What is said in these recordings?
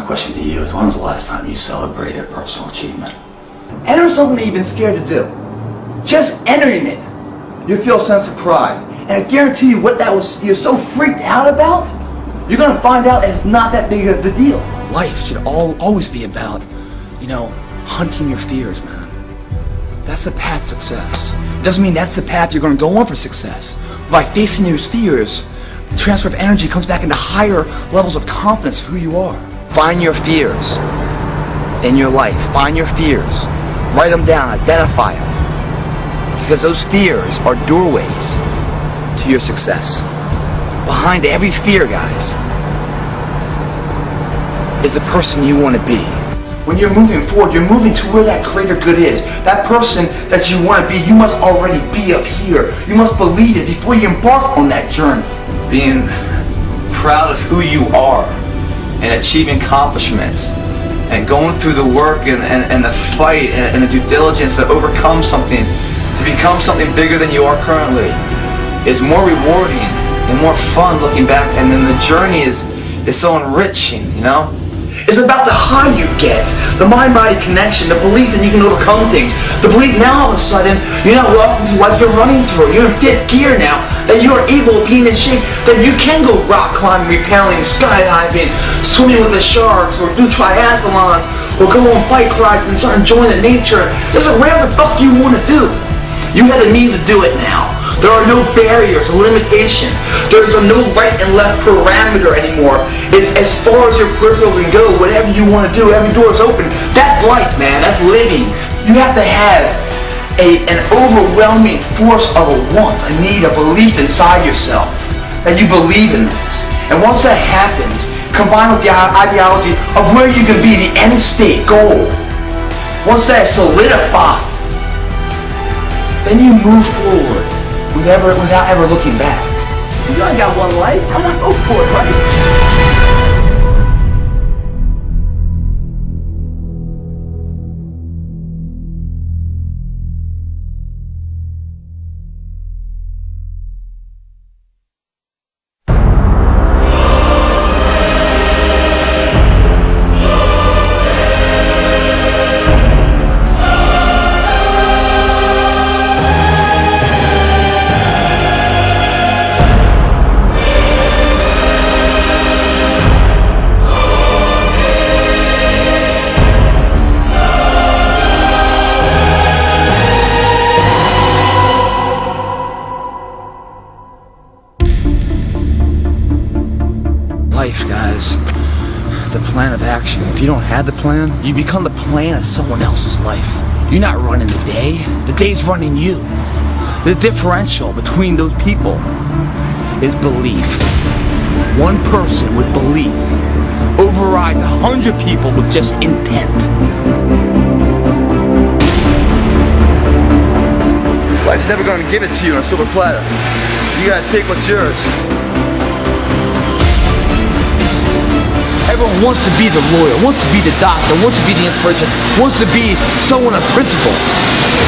question to you is, when was the last time you celebrated personal achievement? Enter something that you've been scared to do. Just entering it, you feel a sense of pride. And I guarantee you what you're so freaked out about, you're gonna find out it's not that big of a deal. Life should always be about, hunting your fears, man. That's the path to success. It doesn't mean that's the path you're gonna go on for success. By facing your fears, the transfer of energy comes back into higher levels of confidence of who you are. Find your fears in your life. Find your fears. Write them down. Identify them. Because those fears are doorways to your success. Behind every fear, guys, is the person you want to be. When you're moving forward, you're moving to where that greater good is. That person that you want to be, you must already be up here. You must believe it before you embark on that journey. Being proud of who you are and achieving accomplishments and going through the work and the fight and the due diligence to overcome something, to become something bigger than you are currently, is more rewarding and more fun looking back. And then the journey is so enriching, It's about the high you get, the mind-body connection, the belief that you can overcome things, the belief now all of a sudden you're not walking through life, you're running through it. You're in fifth gear now, that you are able to be in shape, that you can go rock climbing, rappelling, skydiving, swimming with the sharks, or do triathlons, or go on bike rides and start enjoying the nature. Just whatever the fuck you want to do. You have the means to do it now. There are no barriers or limitations. There's no right and left parameter anymore. It's as far as your peripheral can go. Whatever you want to do, every door is open. That's life, man. That's living. You have to have an overwhelming force of a want, a need, a belief inside yourself that you believe in this. And once that happens, combined with the ideology of where you can be, the end state goal, once that is solidified, then you move forward without ever looking back. You only got one life. Why not go for it, right? Life, guys, is the plan of action. If you don't have the plan, you become the plan of someone else's life. You're not running the day's running you. The differential between those people is belief. One person with belief overrides 100 people with just intent. Life's never going to give it to you on a silver platter. You gotta take what's yours. Everyone wants to be the lawyer, wants to be the doctor, wants to be the inspiration, wants to be someone of principle.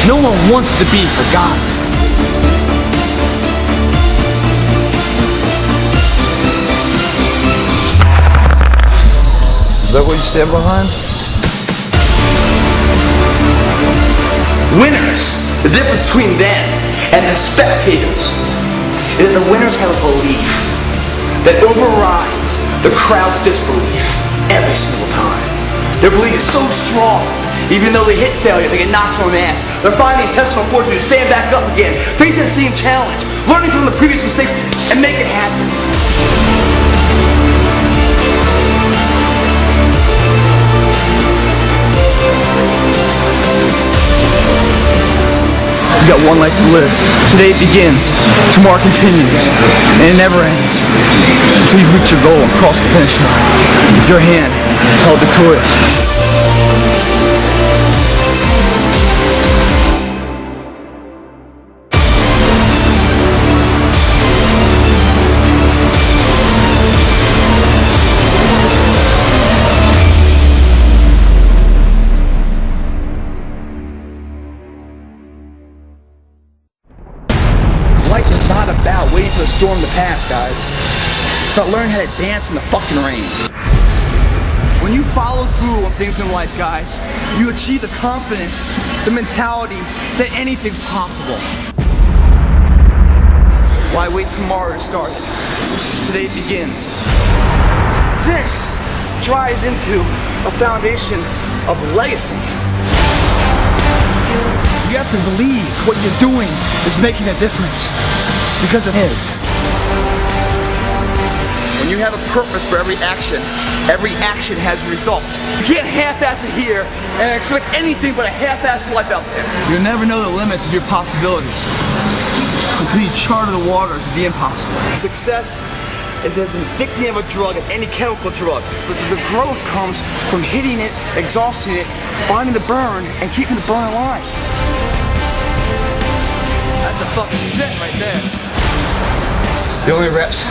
No one wants to be forgotten. Is that what you stand behind? Winners! The difference between them and the spectators is that the winners have a belief that overrides the crowd's disbelief every single time. Their belief is so strong, even though they hit failure, they get knocked on the ass. They're finding the intestinal fortitude to stand back up again, face that same challenge, learning from the previous mistakes, and make it happen. You got one life to live. Today begins, tomorrow continues, and it never ends until you reach your goal and cross the finish line with your hand held victorious. Life is not about waiting for the storm to pass, guys. It's about learning how to dance in the fucking rain. When you follow through on things in life, guys, you achieve the confidence, the mentality that anything's possible. Why wait tomorrow to start it? Today begins. This drives into a foundation of legacy. You have to believe what you're doing is making a difference, because it is. When you have a purpose for every action has a result. You can't half-ass it here and expect anything but a half-assed life out there. You'll never know the limits of your possibilities until you charter the waters of the impossible. Success is as addicting of a drug as any chemical drug. The growth comes from hitting it, exhausting it, finding the burn, and keeping the burn alive. That's a fucking set right there. The only reps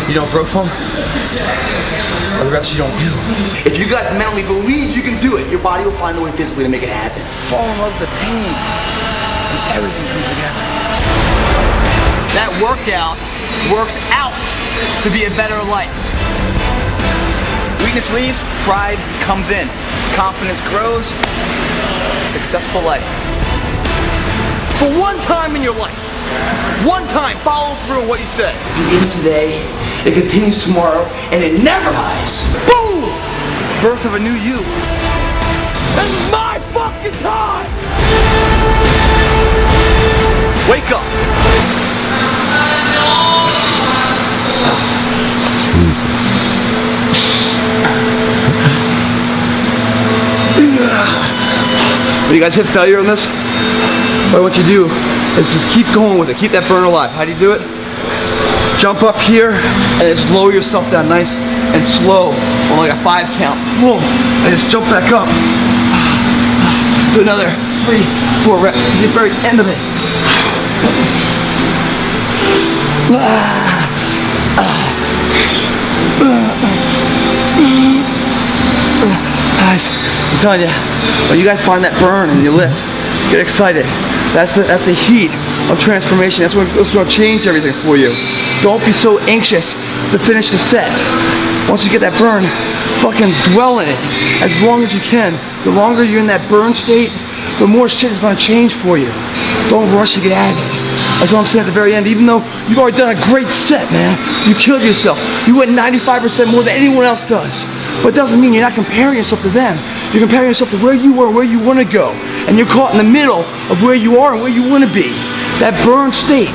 you don't grow from are the reps you don't do. If you guys mentally believe you can do it, your body will find a way physically to make it happen. Fall in love with the pain, and everything comes together. That workout works out to be a better life. Weakness leaves, pride comes in. Confidence grows, successful life. For one time in your life, one time, follow through on what you said. It begins today, it continues tomorrow, and it never dies. Boom! Birth of a new you. This is my fucking time! Wake up! Will you guys hit failure on this? What you do is just keep going with it. Keep that burn alive. How do you do it? Jump up here and just lower yourself down nice and slow on like a 5 count. Boom. And just jump back up. Do another 3, 4 reps to the very end of it. Guys, I'm telling you, when you guys find that burn and you lift, get excited. That's the heat of transformation. That's what's going to change everything for you. Don't be so anxious to finish the set. Once you get that burn, fucking dwell in it as long as you can. The longer you're in that burn state, the more shit is going to change for you. Don't rush to get out of it. That's what I'm saying at the very end. Even though you've already done a great set, man, you killed yourself. You went 95% more than anyone else does. But it doesn't mean you're not comparing yourself to them. You're comparing yourself to where you were, where you want to go. And you're caught in the middle of where you are and where you want to be. That burn state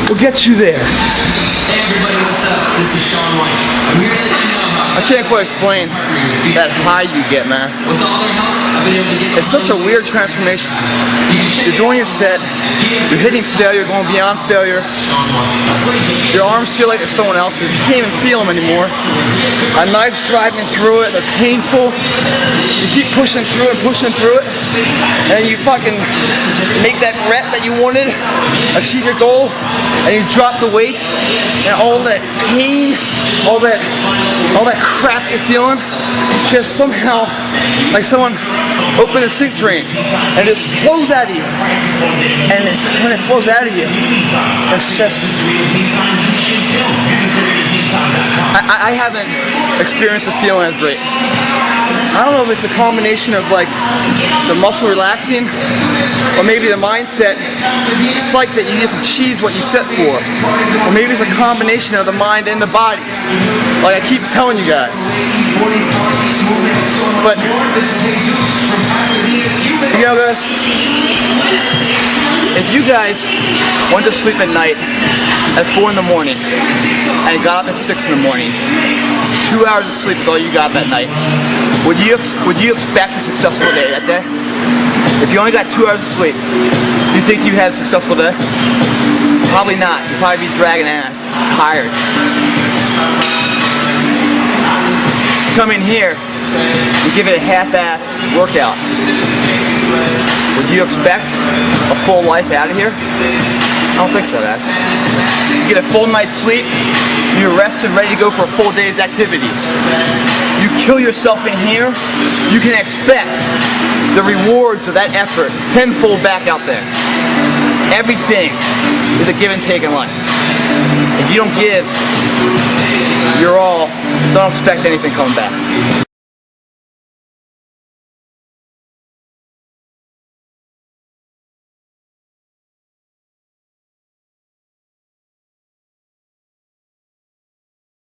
will get you there. Hey everybody, what's up? This is Sean White. I'm here to let you know about I can't quite explain that high you get, man. with all their help, I've been able to get It's such a weird transformation. You're doing your set, you're hitting failure, going beyond failure. Your arms feel like they're someone else's. You can't even feel them anymore. A knife's driving through it, they're painful. You keep pushing through it, and you fucking make that rep that you wanted, achieve your goal, and you drop the weight, and all that pain, all that crap you're feeling, just somehow, like someone opened a sink drain, and it just flows out of you. And when it flows out of you, it's just... I haven't experienced a feeling as great. I don't know if it's a combination of like the muscle relaxing, or maybe the mindset psych that you just achieved what you set for, or maybe it's a combination of the mind and the body, like I keep telling you guys. But you know, guys, if you guys went to sleep at night at 4 in the morning and got up at 6 in the morning, 2 hours of sleep is all you got that night, would you expect a successful day that day? If you only got 2 hours of sleep, do you think you had a successful day? Probably not. You'd probably be dragging ass, tired. Come in here and give it a half-ass workout. Would you expect a full life out of here? I don't think so, guys. You get a full night's sleep, you're rested, ready to go for a full day's activities. You kill yourself in here, you can expect the rewards of that effort tenfold back out there. Everything is a give and take in life. If you don't give your all, don't expect anything coming back.